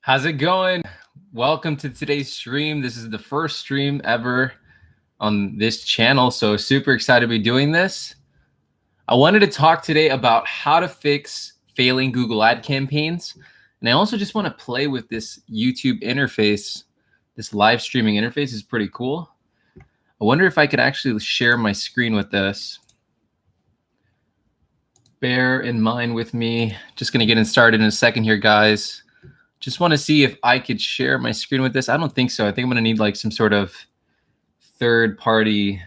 How's it going? Welcome to today's stream. This is the first stream ever on this channel, so super excited to be doing this. I wanted to talk today about how to fix failing Google ad campaigns. And I also just want to play with this YouTube interface. This live streaming interface is pretty cool. I wonder if I could actually share my screen with this. Bear in mind with me. Just going to get started in a second here, guys. Just want to see if I could share my screen with this. I don't think so. I think I'm going to need like some sort of third party,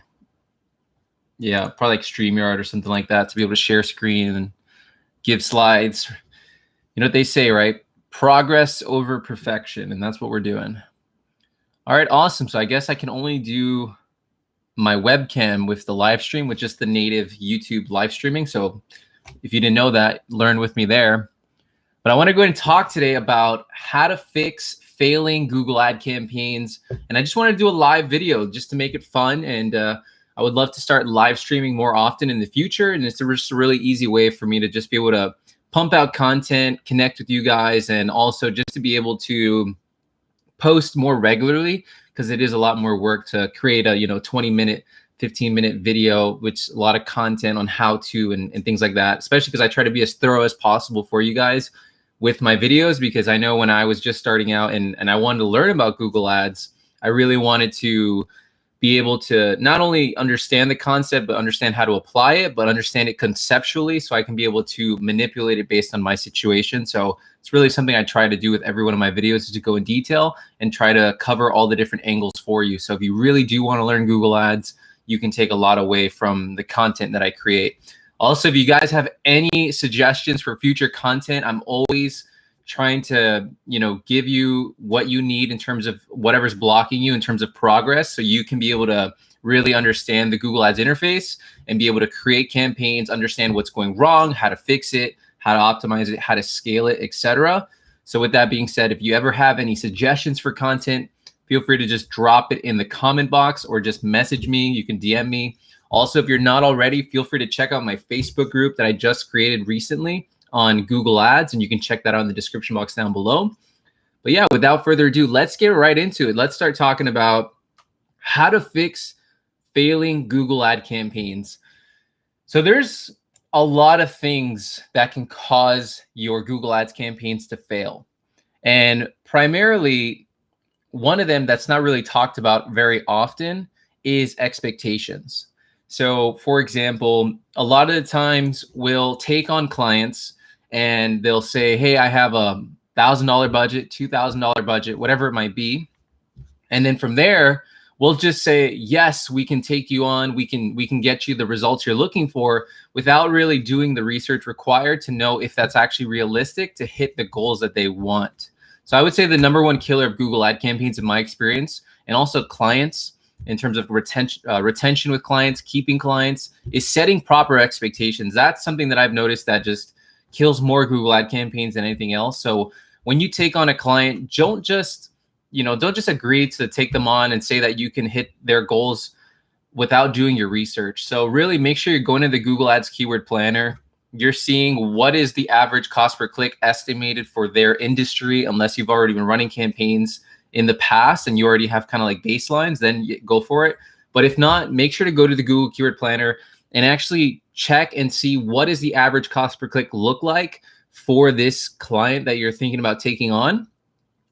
probably like StreamYard or something like that to be able to share screen and give slides. You know what they say, right? Progress over perfection. And that's what we're doing. All right, awesome. So I guess I can only do my webcam with the live stream with just the native YouTube live streaming. So if you didn't know that, learn with me there. But I want to go ahead and talk today about how to fix failing Google ad campaigns. And I just want to do a live video just to make it fun. And I would love to start live streaming more often in the future. And it's just a really easy way for me to just be able to pump out content, connect with you guys, and also just to be able to post more regularly, because it is a lot more work to create a 20-minute, 15-minute video, which a lot of content on how to and things like that, especially because I try to be as thorough as possible for you guys with my videos, because I know when I was just starting out and I wanted to learn about Google Ads, I really wanted to be able to not only understand the concept, but understand how to apply it, but understand it conceptually so I can be able to manipulate it based on my situation. So it's really something I try to do with every one of my videos, is to go in detail and try to cover all the different angles for you. So if you really do want to learn Google Ads, you can take a lot away from the content that I create. Also, if you guys have any suggestions for future content, I'm always trying to, give you what you need in terms of whatever's blocking you in terms of progress, so you can be able to really understand the Google Ads interface and be able to create campaigns, understand what's going wrong, how to fix it, how to optimize it, how to scale it, etc. So with that being said, if you ever have any suggestions for content, feel free to just drop it in the comment box or just message me. You can DM me. Also, if you're not already, feel free to check out my Facebook group that I just created recently on Google Ads, and you can check that out in the description box down below. But yeah, without further ado, let's get right into it. Let's start talking about how to fix failing Google ad campaigns. So there's a lot of things that can cause your Google Ads campaigns to fail. And primarily, one of them that's not really talked about very often is expectations. So for example, a lot of the times we'll take on clients and they'll say, hey, I have a $1,000 budget, $2,000 budget, whatever it might be. And then from there, we'll just say, yes, we can take you on. We can get you the results you're looking for without really doing the research required to know if that's actually realistic to hit the goals that they want. So I would say the number one killer of Google ad campaigns in my experience, and also clients, in terms of retention with clients, keeping clients, is setting proper expectations. That's something that I've noticed that just kills more Google ad campaigns than anything else. So when you take on a client, don't just agree to take them on and say that you can hit their goals without doing your research. So really make sure you're going to the Google Ads Keyword Planner. You're seeing what is the average cost per click estimated for their industry, unless you've already been running campaigns in the past and you already have kind of like baselines, then go for it. But if not, make sure to go to the Google Keyword Planner and actually check and see what is the average cost per click look like for this client that you're thinking about taking on.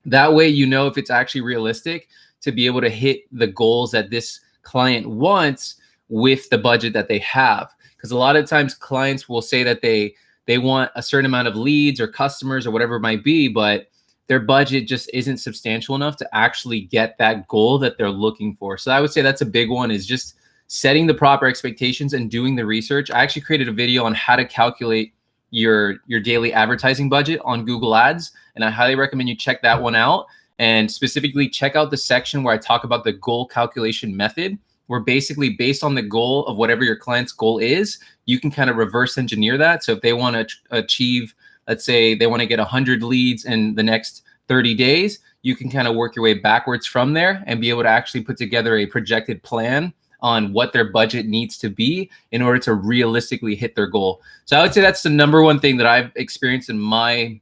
That way, you know if it's actually realistic to be able to hit the goals that this client wants with the budget that they have. Because a lot of times clients will say that they want a certain amount of leads or customers or whatever it might be, but their budget just isn't substantial enough to actually get that goal that they're looking for. So I would say that's a big one, is just setting the proper expectations and doing the research. I actually created a video on how to calculate your daily advertising budget on Google Ads, and I highly recommend you check that one out. And specifically check out the section where I talk about the goal calculation method, where basically based on the goal of whatever your client's goal is, you can kind of reverse engineer that. So if they want to achieve, let's say they want to get 100 leads in the next 30 days, you can kind of work your way backwards from there and be able to actually put together a projected plan on what their budget needs to be in order to realistically hit their goal. So I would say that's the number one thing that I've experienced in my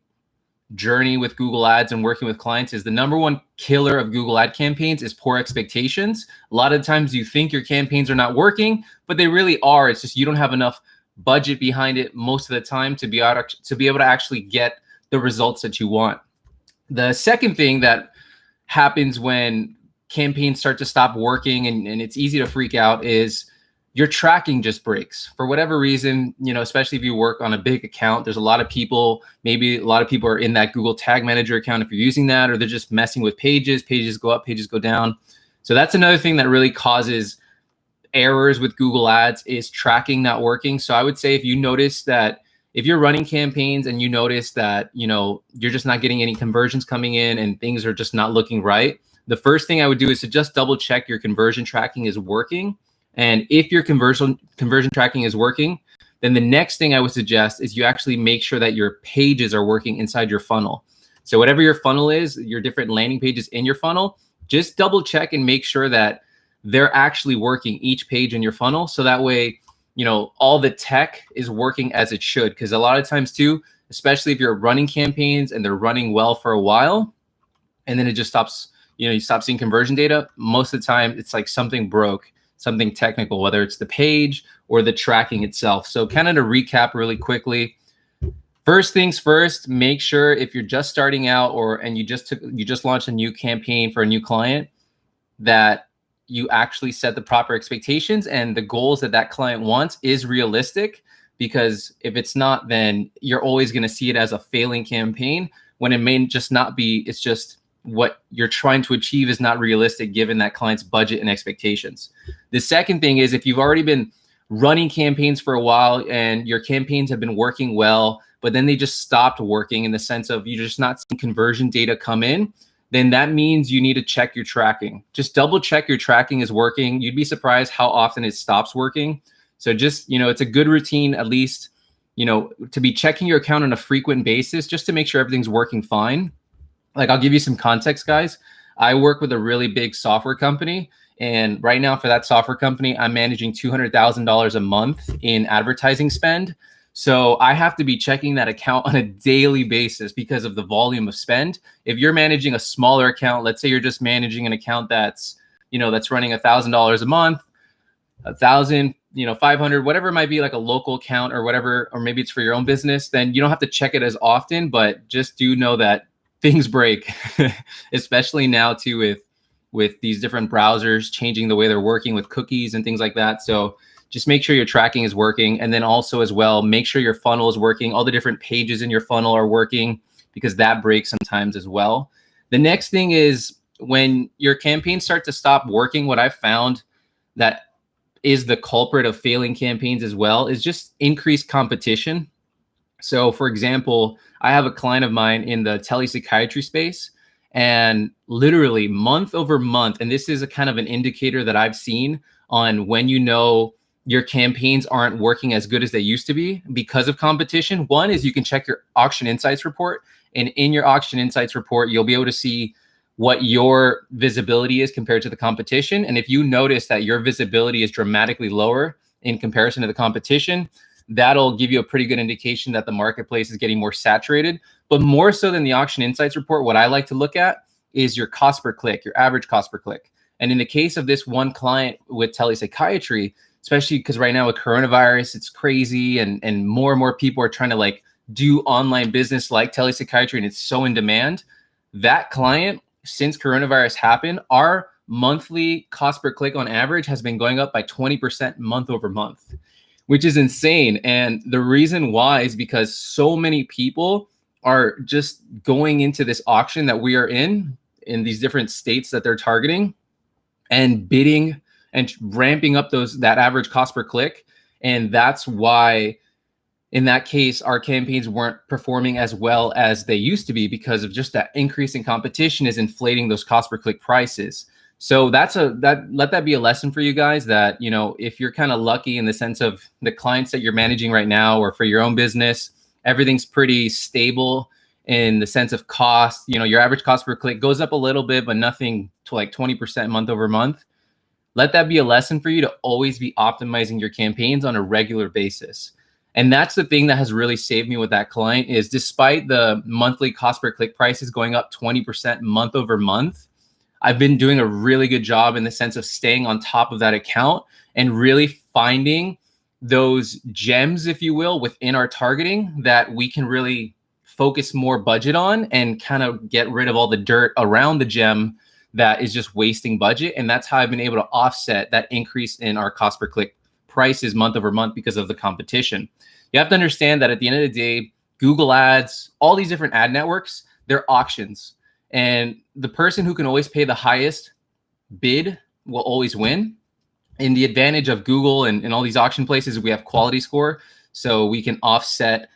journey with Google Ads and working with clients is the number one killer of Google ad campaigns is poor expectations. A lot of times you think your campaigns are not working, but they really are. It's just you don't have enough budget behind it most of the time to be able to actually get the results that you want. The second thing that happens when campaigns start to stop working and it's easy to freak out is your tracking just breaks for whatever reason, especially if you work on a big account. There's a lot of people, maybe a lot of people are in that Google Tag Manager account if you're using that, or they're just messing with pages go up, pages go down. So that's another thing that really causes errors with Google Ads is tracking not working. So I would say if you notice that if you're running campaigns and you notice that, you're just not getting any conversions coming in and things are just not looking right, the first thing I would do is to just double check your conversion tracking is working. And if your conversion tracking is working, then the next thing I would suggest is you actually make sure that your pages are working inside your funnel. So whatever your funnel is, your different landing pages in your funnel, just double check and make sure that they're actually working each page in your funnel. So that way, all the tech is working as it should. Because a lot of times too, especially if you're running campaigns and they're running well for a while, and then it just stops, you stop seeing conversion data, most of the time it's like something broke. Something technical, whether it's the page or the tracking itself. So kind of to recap really quickly, first things first, make sure if you're just starting out and you just launched a new campaign for a new client, that you actually set the proper expectations and the goals that client wants is realistic, because if it's not, then you're always going to see it as a failing campaign when it may just not be. It's just what you're trying to achieve is not realistic given that client's budget and expectations. The second thing is if you've already been running campaigns for a while and your campaigns have been working well, but then they just stopped working in the sense of you're just not seeing conversion data come in, then that means you need to check your tracking. Just double check your tracking is working. You'd be surprised how often it stops working. So just, it's a good routine, at least, to be checking your account on a frequent basis just to make sure everything's working fine. Like, I'll give you some context, guys. I work with a really big software company. And right now for that software company, I'm managing $200,000 a month in advertising spend. So I have to be checking that account on a daily basis because of the volume of spend. If you're managing a smaller account, let's say you're just managing an account that's, that's running $1,000 a month, 1,000, 500, whatever it might be, like a local account or whatever, or maybe it's for your own business, then you don't have to check it as often, but just do know that things break, especially now too with these different browsers changing the way they're working with cookies and things like that. So just make sure your tracking is working. And then also as well, make sure your funnel is working. All the different pages in your funnel are working, because that breaks sometimes as well. The next thing is when your campaigns start to stop working, what I've found that is the culprit of failing campaigns as well is just increased competition. So for example, I have a client of mine in the telepsychiatry space, and literally month over month, and this is a kind of an indicator that I've seen on when your campaigns aren't working as good as they used to be because of competition. One is you can check your auction insights report, and in your auction insights report, you'll be able to see what your visibility is compared to the competition. And if you notice that your visibility is dramatically lower in comparison to the competition, that'll give you a pretty good indication that the marketplace is getting more saturated. But more so than the auction insights report, what I like to look at is your cost per click, your average cost per click. And in the case of this one client with telepsychiatry, especially because right now with coronavirus, it's crazy and more people are trying to do online business like telepsychiatry, and it's so in demand. That client, since coronavirus happened, our monthly cost per click on average has been going up by 20% month over month, which is insane. And the reason why is because so many people are just going into this auction that we are in these different states that they're targeting, and bidding and ramping up that average cost per click. And that's why in that case, our campaigns weren't performing as well as they used to be, because of just that increase in competition is inflating those cost per click prices. So let that be a lesson for you guys that, if you're kind of lucky in the sense of the clients that you're managing right now, or for your own business, everything's pretty stable in the sense of cost. Your average cost per click goes up a little bit, but nothing to 20% month over month. Let that be a lesson for you to always be optimizing your campaigns on a regular basis. And that's the thing that has really saved me with that client is despite the monthly cost per click prices going up 20% month over month, I've been doing a really good job in the sense of staying on top of that account and really finding those gems, if you will, within our targeting that we can really focus more budget on and kind of get rid of all the dirt around the gem that is just wasting budget. And that's how I've been able to offset that increase in our cost per click prices month over month because of the competition. You have to understand that at the end of the day, Google Ads, all these different ad networks, they're auctions. And the person who can always pay the highest bid will always win. And the advantage of Google and all these auction places is we have quality score. So we can offset,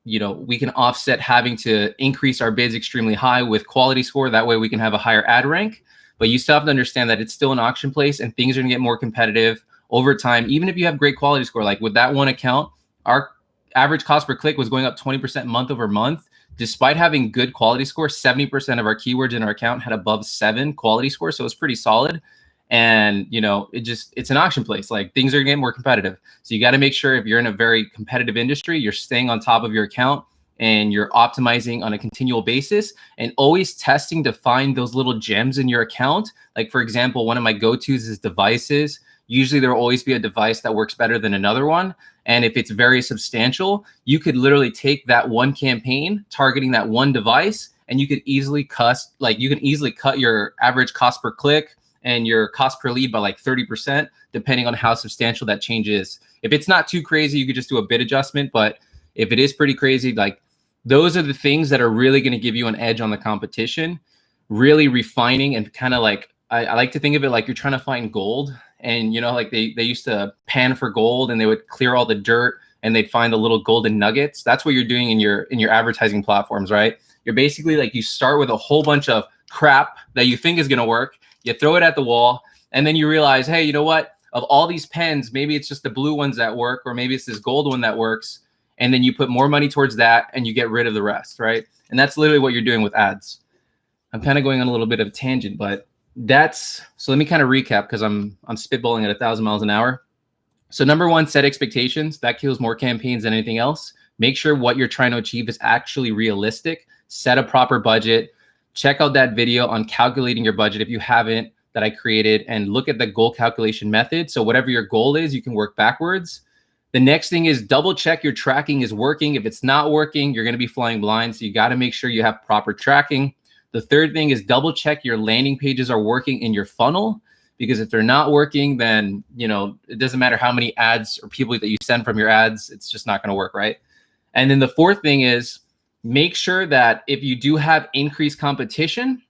having to increase our bids extremely high with quality score. That way we can have a higher ad rank. But you still have to understand that it's still an auction place and things are gonna get more competitive over time. Even if you have great quality score, like with that one account, our average cost per click was going up 20% month over month. Despite having good quality score, 70% of our keywords in our account had above 7 quality score. So it's pretty solid. And, it's an auction place. Like things are getting more competitive. So you got to make sure if you're in a very competitive industry, you're staying on top of your account and you're optimizing on a continual basis and always testing to find those little gems in your account. Like, for example, one of my go-tos is devices. Usually there will always be a device that works better than another one. And if it's very substantial, you could literally take that one campaign targeting that one device and you could easily cut your average cost per click and your cost per lead by like 30%, depending on how substantial that change is. If it's not too crazy, you could just do a bid adjustment. But if it is pretty crazy, like those are the things that are really going to give you an edge on the competition, really refining and kind of like, I like to think of it like you're trying to find gold. And, like they used to pan for gold and they would clear all the dirt and they'd find the little golden nuggets. That's what you're doing in your advertising platforms, right? You're basically like, you start with a whole bunch of crap that you think is going to work. You throw it at the wall and then you realize, hey, you know what? Of all these pens, maybe it's just the blue ones that work, or maybe it's this gold one that works. And then you put more money towards that and you get rid of the rest, right? And that's literally what you're doing with ads. I'm kind of going on a little bit of a tangent, but so let me kind of recap because I'm spitballing at 1,000 miles an hour. So number one, set expectations. That kills more campaigns than anything else. Make sure what you're trying to achieve is actually realistic. Set a proper budget. Check out that video on calculating your budget if you haven't, that I created, and look at the goal calculation method. So whatever your goal is, you can work backwards. The next thing is double check your tracking is working. If it's not working, you're going to be flying blind. So you got to make sure you have proper tracking. The third thing is double check your landing pages are working in your funnel, because if they're not working, then, it doesn't matter how many ads or people that you send from your ads, it's just not going to work, right? And then the fourth thing is make sure that if you do have increased competition,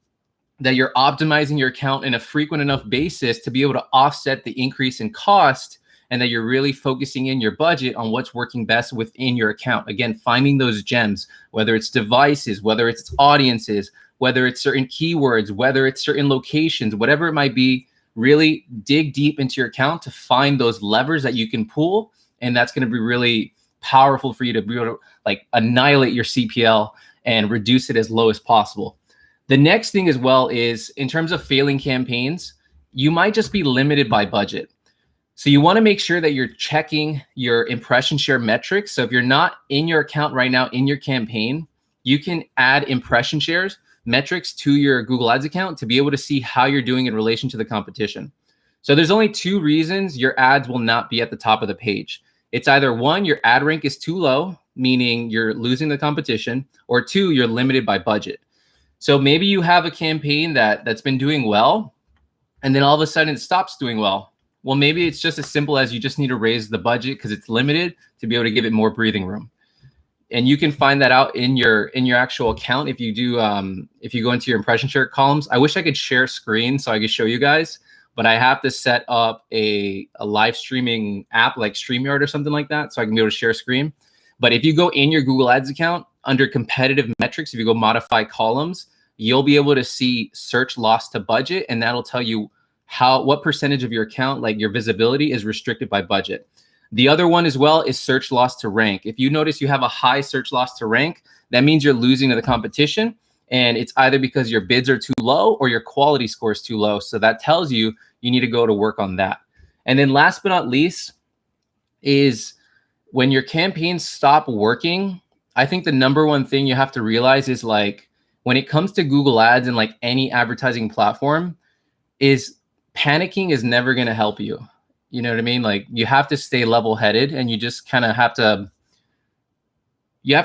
that you're optimizing your account in a frequent enough basis to be able to offset the increase in cost, and that you're really focusing in your budget on what's working best within your account. Again, finding those gems, whether it's devices, whether it's audiences, whether it's certain keywords, whether it's certain locations, whatever it might be, really dig deep into your account to find those levers that you can pull. And that's going to be really powerful for you to be able to like annihilate your CPL and reduce it as low as possible. The next thing as well is, in terms of failing campaigns, you might just be limited by budget. So you want to make sure that you're checking your impression share metrics. So if you're not in your account right now in your campaign, you can add impression shares metrics to your Google Ads account to be able to see how you're doing in relation to the competition. So there's only 2 reasons your ads will not be at the top of the page. It's either 1, your ad rank is too low, meaning you're losing the competition, or 2, you're limited by budget. So maybe you have a campaign that's been doing well, and then all of a sudden it stops doing well. Well, maybe it's just as simple as you just need to raise the budget because it's limited to be able to give it more breathing room. And you can find that out in your actual account if you do if you go into your impression share columns. I wish I could share screen so I could show you guys, but I have to set up a live streaming app like StreamYard or something like that so I can be able to share screen. But if you go in your Google Ads account under competitive metrics, if you go modify columns, you'll be able to see search loss to budget, and that'll tell you what percentage of your account, like your visibility, is restricted by budget. The other one as well is search loss to rank. If you notice you have a high search loss to rank, that means you're losing to the competition. And it's either because your bids are too low or your quality score is too low. So that tells you need to go to work on that. And then last but not least is when your campaigns stop working, I think the number one thing you have to realize is like when it comes to Google Ads and like any advertising platform, is panicking is never going to help you. You know what I mean? Like you have to stay level headed, and you just kind of have to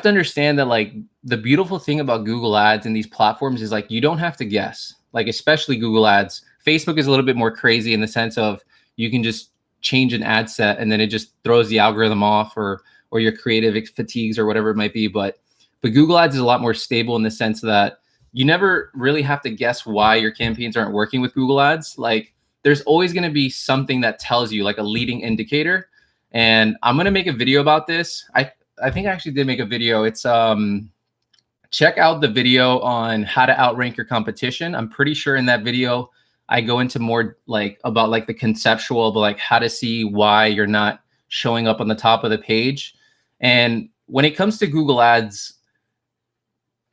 understand that like the beautiful thing about Google Ads and these platforms is like you don't have to guess. Like especially Google Ads. Facebook is a little bit more crazy in the sense of you can just change an ad set and then it just throws the algorithm off, or your creative fatigues or whatever it might be. But Google Ads is a lot more stable in the sense that you never really have to guess why your campaigns aren't working with Google Ads. Like there's always going to be something that tells you, like a leading indicator. And I'm going to make a video about this. I think I actually did make a video. It's check out the video on how to outrank your competition. I'm pretty sure in that video I go into more like about like the conceptual, but like how to see why you're not showing up on the top of the page. And when it comes to Google Ads,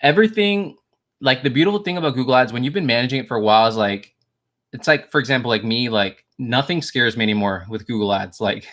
everything, like the beautiful thing about Google Ads when you've been managing it for a while is like, it's like, for example, like me, like nothing scares me anymore with Google Ads. Like,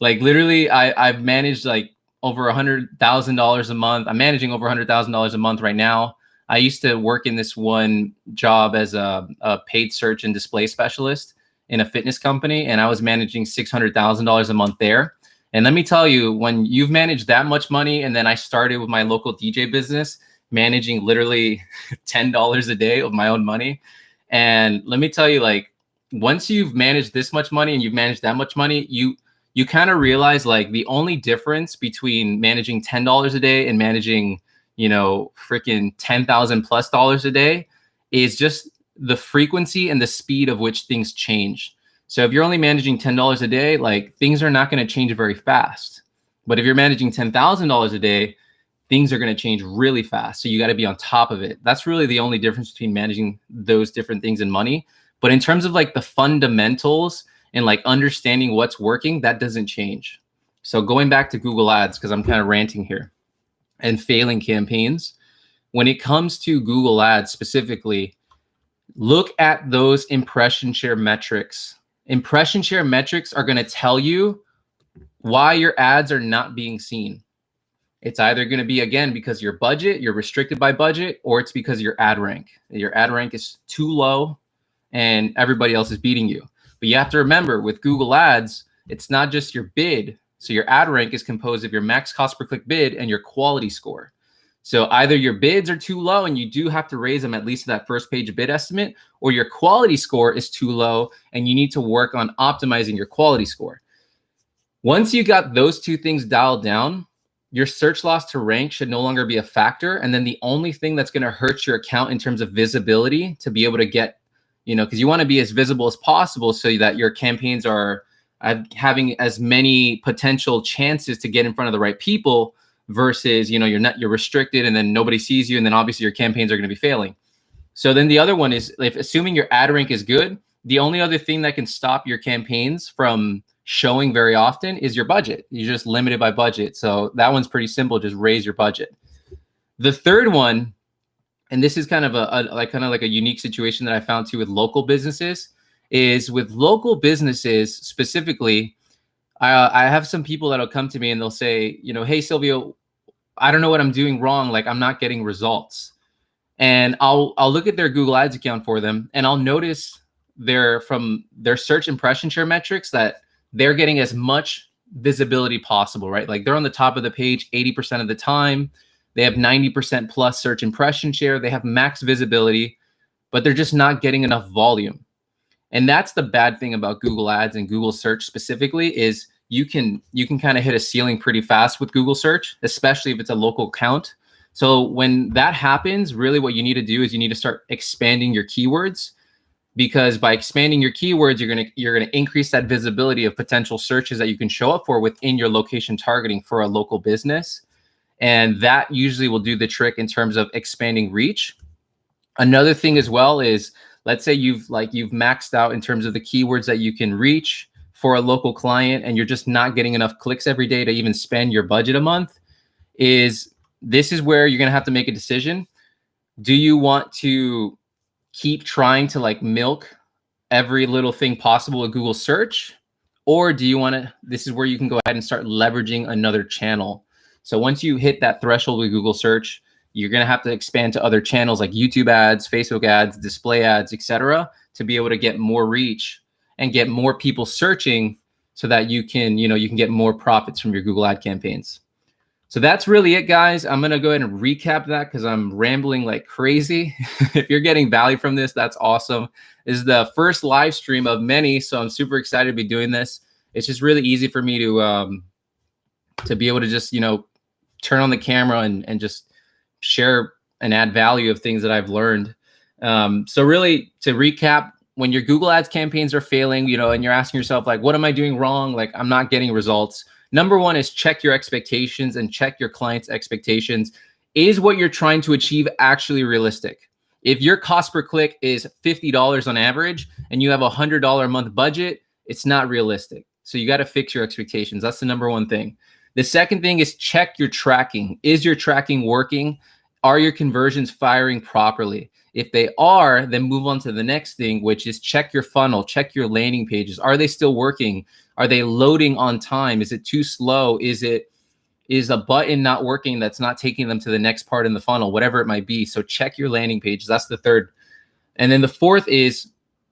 like literally I've managed like over $100,000 a month. I'm managing over $100,000 a month right now. I used to work in this one job as a paid search and display specialist in a fitness company, and I was managing $600,000 a month there. And let me tell you, when you've managed that much money, and then I started with my local DJ business, managing literally $10 a day of my own money. And let me tell you, like, once you've managed this much money and you've managed that much money, you kind of realize like the only difference between managing $10 a day and managing, you know, freaking $10,000+ a day is just the frequency and the speed of which things change. So if you're only managing $10 a day, like things are not going to change very fast. But if you're managing $10,000 a day, things are going to change really fast. So you got to be on top of it. That's really the only difference between managing those different things and money. But in terms of like the fundamentals and like understanding what's working, that doesn't change. So going back to Google Ads, because I'm kind of ranting here, and failing campaigns, when it comes to Google Ads specifically, look at those impression share metrics. Impression share metrics are going to tell you why your ads are not being seen. It's either going to be, again, because your budget, you're restricted by budget, or it's because your ad rank. Your ad rank is too low and everybody else is beating you. But you have to remember with Google Ads, it's not just your bid. So your ad rank is composed of your max cost per click bid and your quality score. So either your bids are too low and you do have to raise them at least to that first page bid estimate, or your quality score is too low and you need to work on optimizing your quality score. Once you got those two things dialed down, your search loss to rank should no longer be a factor. And then the only thing that's going to hurt your account in terms of visibility to be able to get, you know, because you want to be as visible as possible so that your campaigns are having as many potential chances to get in front of the right people versus, you know, you're restricted and then nobody sees you. And then obviously your campaigns are going to be failing. So then the other one is, if assuming your ad rank is good, the only other thing that can stop your campaigns from showing very often is your budget. You're just limited by budget. So that one's pretty simple. Just raise your budget. The third one, and this is kind of like a unique situation that I found too with local businesses, is with local businesses specifically, I have some people that'll come to me and they'll say, you know, hey, Silvio, I don't know what I'm doing wrong. Like I'm not getting results. And I'll look at their Google Ads account for them and I'll notice from their search impression share metrics that they're getting as much visibility possible, right? Like they're on the top of the page 80% of the time. They have 90% plus search impression share. They have max visibility, but they're just not getting enough volume. And that's the bad thing about Google Ads and Google search specifically is you can kind of hit a ceiling pretty fast with Google search, especially if it's a local account. So when that happens, really what you need to do is you need to start expanding your keywords, because by expanding your keywords, you're gonna increase that visibility of potential searches that you can show up for within your location targeting for a local business. And that usually will do the trick in terms of expanding reach. Another thing as well is, let's say you've maxed out in terms of the keywords that you can reach for a local client and you're just not getting enough clicks every day to even spend your budget a month. This is where you're gonna have to make a decision. Do you want to keep trying to like milk every little thing possible with Google search? Or do you want to, this is where you can go ahead and start leveraging another channel. So once you hit that threshold with Google search, you're going to have to expand to other channels like YouTube ads, Facebook ads, display ads, etc., to be able to get more reach and get more people searching so that you can, you can get more profits from your Google ad campaigns. So that's really it, guys. I'm going to go ahead and recap that because I'm rambling like crazy. If you're getting value from this, that's awesome. This is the first live stream of many, so I'm super excited to be doing this. It's just really easy for me to be able to just, turn on the camera and just share and add value of things that I've learned. So really, to recap, when your Google Ads campaigns are failing, and you're asking yourself, like, what am I doing wrong? Like, I'm not getting results. Number one is check your expectations and check your clients' expectations. Is what you're trying to achieve actually realistic? If your cost per click is $50 on average and you have a $100 a month budget, it's not realistic. So you got to fix your expectations. That's the number one thing. The second thing is check your tracking. Is your tracking working? Are your conversions firing properly? If they are, then move on to the next thing, which is check your funnel, check your landing pages. Are they still working? Are they loading on time? Is it too slow? Is a button not working that's not taking them to the next part in the funnel, whatever it might be? So check your landing pages. That's the third. And then the fourth is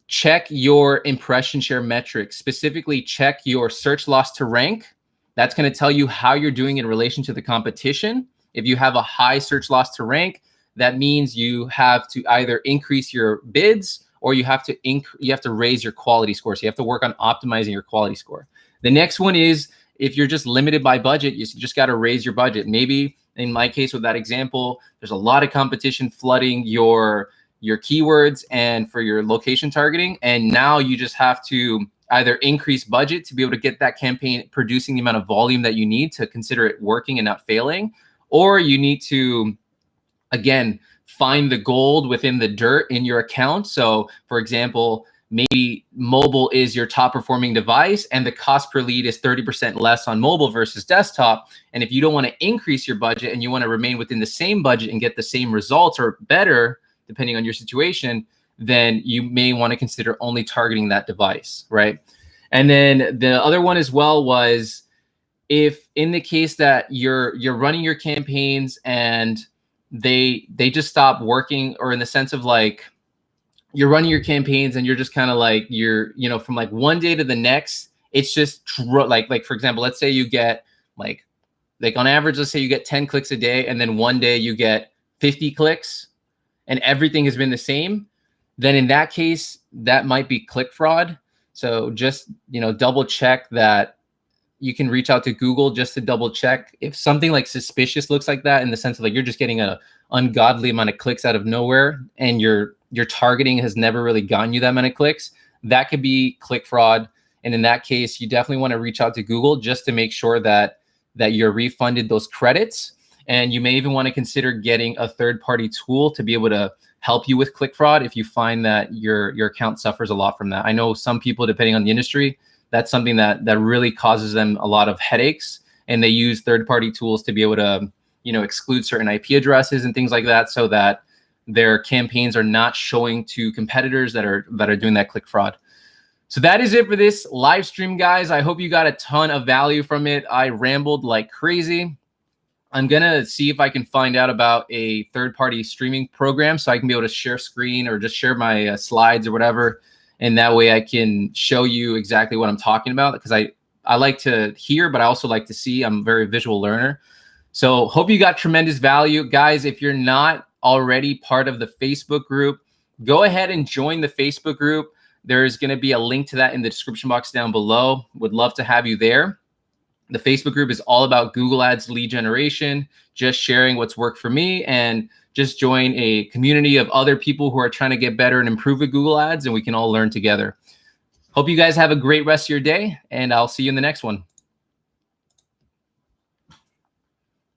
check your impression share metrics. Specifically, check your search loss to rank. That's going to tell you how you're doing in relation to the competition. If you have a high search loss to rank, that means you have to either increase your bids or you have to raise your quality score. So you have to work on optimizing your quality score. The next one is if you're just limited by budget, you just got to raise your budget. Maybe in my case with that example, there's a lot of competition flooding your keywords and for your location targeting. And now you just have to either increase budget to be able to get that campaign producing the amount of volume that you need to consider it working and not failing, or you need to, again, find the gold within the dirt in your account. So for example, maybe mobile is your top performing device and the cost per lead is 30% less on mobile versus desktop. And if you don't want to increase your budget and you want to remain within the same budget and get the same results or better, depending on your situation, then you may want to consider only targeting that device, right? And then the other one as well was, if in the case that you're running your campaigns and they just stop working, or in the sense of like you're running your campaigns and you're just kind of like from like one day to the next, it's just like for example, let's say you get like on average, let's say you get 10 clicks a day, and then one day you get 50 clicks and everything has been the same, then in that case, that might be click fraud. So just, double check that. You can reach out to Google just to double check if something like suspicious looks like that, in the sense of like you're just getting an ungodly amount of clicks out of nowhere and your targeting has never really gotten you that many clicks. That could be click fraud. And in that case, you definitely want to reach out to Google just to make sure that you're refunded those credits. And you may even want to consider getting a third-party tool to be able to help you with click fraud if you find that your account suffers a lot from that. I know some people, depending on the industry, that's something that really causes them a lot of headaches, and they use third-party tools to be able to, exclude certain IP addresses and things like that, so that their campaigns are not showing to competitors that are doing that click fraud. So that is it for this live stream, guys. I hope you got a ton of value from it. I rambled like crazy. I'm gonna see if I can find out about a third-party streaming program so I can be able to share screen or just share my slides or whatever. And that way I can show you exactly what I'm talking about, because I like to hear, but I also like to see. I'm a very visual learner. So hope you got tremendous value. Guys, if you're not already part of the Facebook group, go ahead and join the Facebook group. There's going to be a link to that in the description box down below. Would love to have you there. The Facebook group is all about Google Ads lead generation, just sharing what's worked for me, and just join a community of other people who are trying to get better and improve with Google Ads, and we can all learn together. Hope you guys have a great rest of your day, and I'll see you in the next one.